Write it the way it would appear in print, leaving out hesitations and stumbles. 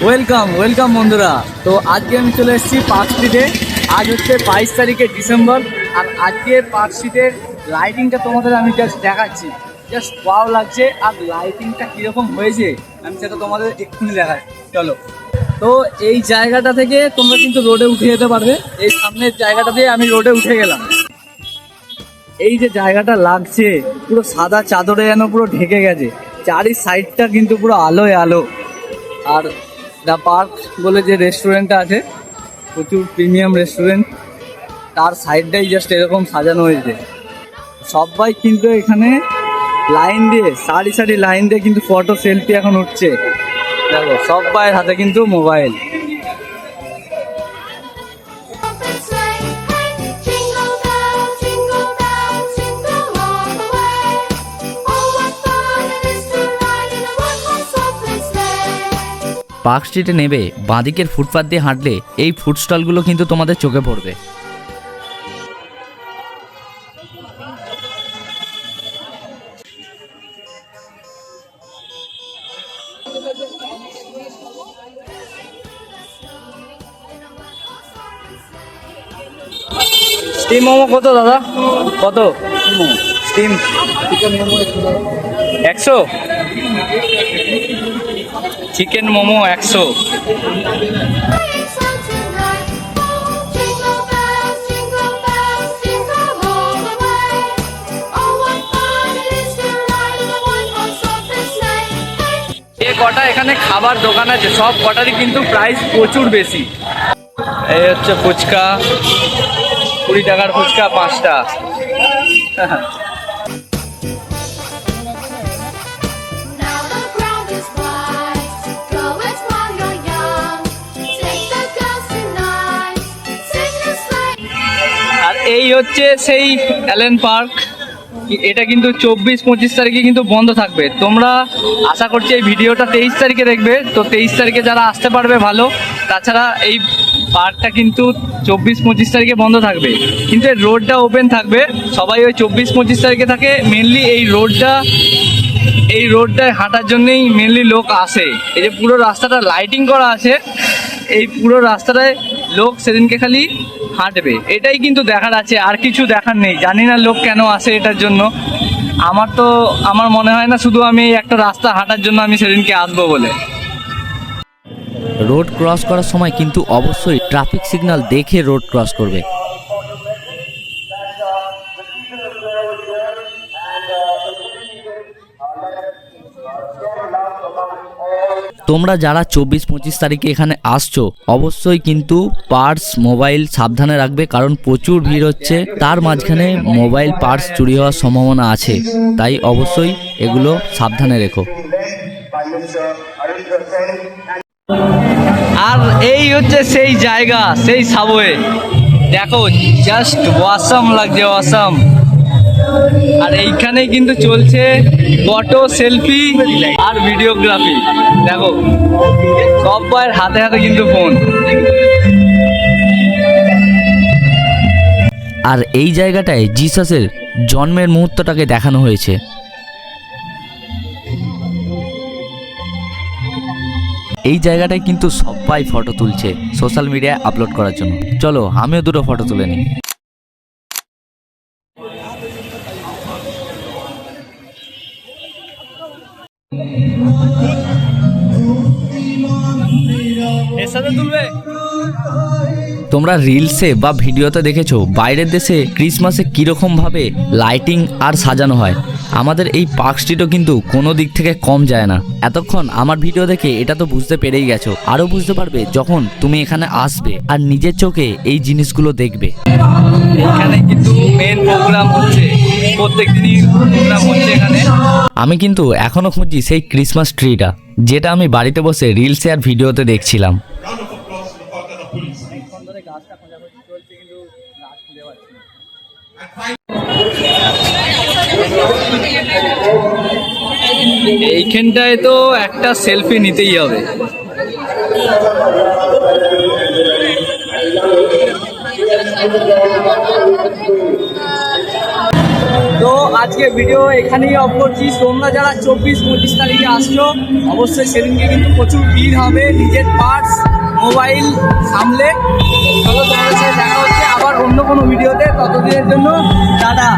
Welcome welcome বন্ধুরা। তো আজকে আমি চলে এসেছি পার্ক স্ট্রিটে। আজ হচ্ছে 22 তারিখে ডিসেম্বর। আর আজকে পার্ক স্ট্রিটের লাইটিংটা তোমাদের আমি জাস্ট দেখাচ্ছি। জাস্ট ওয়াও লাগছে। আর লাইটিংটা কীরকম হয়েছে আমি সেটা তোমাদের এক্ষুনি দেখাচ্ছি, চলো। তো এই জায়গাটা থেকে তোমরা কিন্তু রোডে উঠে যেতে পারবে। এই সামনের জায়গাটা দিয়ে আমি রোডে উঠে গেলাম। এই যে জায়গাটা লাগছে পুরো সাদা চাদরে যেন পুরো ঢেকে গেছে। চারি সাইডটা কিন্তু পুরো আলোয় আলো। আর দ্য পার্ক বলে যে রেস্টুরেন্টটা আছে, প্রচুর প্রিমিয়াম রেস্টুরেন্ট, তার সাইডটাই জাস্ট এরকম সাজানো হয়েছে। সবাই কিন্তু এখানে লাইন দিয়ে সারি সারি লাইন দিয়ে কিন্তু ফটো সেলফি এখন উঠছে। দেখো সবাই হাতে কিন্তু মোবাইল। পার্ক স্ট্রিটে নেবে বাঁদিকের ফুটপাথ দিয়ে হাঁটলে এই ফুড স্টলগুলো কিন্তু তোমাদের চোখে পড়বে। স্টিম মোমো কত দাদা? কত steam chicken momo? 100। Chicken momo 100। যে কটা এখানে খাবার দোকান আছে সব কটারই কিন্তু প্রাইস প্রচুর বেশি। এই হচ্ছে ফুচকা, 20 টাকার ফুচকা 5টা। আর এই হচ্ছে সেই অ্যালেন পার্ক। এটা কিন্তু 24-25 তারিখে কিন্তু বন্ধ থাকবে। তোমরা আশা করছি এই ভিডিওটা 23 তারিখে দেখবে, তো 23 তারিখে যারা আসতে পারবে ভালো। তাছাড়া এই পার্কটা কিন্তু 24-25 তারিখে বন্ধ থাকবে, কিন্তু এই রোডটা ওপেন থাকবে। সবাই ওই 24-25 তারিখে থাকে মেনলি। এই রোডটায় হাঁটার জন্যই মেনলি লোক আসে। এই যে পুরো রাস্তাটা লাইটিং করা আছে, এই পুরো রাস্তাটায় লোক সেদিনকে খালি হাঁটবে, এটাই কিন্তু দেখার আছে, আর কিছু দেখার নেই। জানি না লোক কেন আসে এটার জন্য। আমার মনে হয় না শুধু আমি একটা রাস্তা হাঁটার জন্য আমি সেদিনকে আসবো বলে। রোড ক্রস করার সময় কিন্তু অবশ্যই ট্রাফিক সিগন্যাল দেখে রোড ক্রস করবে। তোমরা যারা 24-25 তারিখে এখানে আসছো অবশ্যই কিন্তু পার্স মোবাইল সাবধানে রাখবে, কারণ প্রচুর ভিড় হচ্ছে। তার মাঝখানে মোবাইল পার্স চুরি হওয়ার সম্ভাবনা আছে, তাই অবশ্যই এগুলো সাবধানে রেখো। আর এই হচ্ছে সেই জায়গা, সেই সাবওয়ে। দেখো জাস্ট ওয়াসাম লাগছে, ওয়াসাম। আর এইখানে কিন্তু চলছে ফটো সেলফি আর ভিডিওগ্রাফি। দেখো সবার হাতে হাতে কিন্তু ফোন। আর এই জায়গাটায় জিসাসের জন্মের মুহূর্তটাকে দেখানো হয়েছে। এই জায়গাটায় কিন্তু সবাই ফটো তুলছে সোশ্যাল মিডিয়ায় আপলোড করার জন্য। চলো আমিও দুটো ফটো তুলে নিই। তোমরা রিলসে বা ভিডিওতে দেখেছো বাইরের দেশে ক্রিসমাসে কীরকম ভাবে লাইটিং আর সাজানো হয়। আমাদের এই পার্ক স্ট্রিটও কিন্তু কোনো দিক থেকে কম যায় না। এতক্ষণ আমার ভিডিও দেখে এটা তো বুঝতে পেরেই গেছো, আরও বুঝতে পারবে যখন তুমি এখানে আসবে আর নিজের চোখে এই জিনিসগুলো দেখবে। এখানে কিন্তু মেন প্রোগ্রাম হচ্ছে, প্রত্যেকদিনই প্রোগ্রাম হচ্ছে এখানে। আমি কিন্তু এখনো খুঁজছি সেই ক্রিসমাস ট্রিটা, যেটা আমি বাড়িতে বসে রিলসে আর ভিডিওতে দেখছিলাম। এইখানটায় তো একটা সেলফি নিতেই হবে। তো আজকে ভিডিও এখানেই অফ করছি। তোমরা যারা 24-25 তারিখে আসছো অবশ্যই সেদিনকে কিন্তু প্রচুর ভিড় হবে। নিজের পার্টস মোবাইল সামলে চলো, তোমাদের সাথে দেখা হচ্ছে আবার অন্য কোনো ভিডিওতে। ততদিনের জন্য টাটা।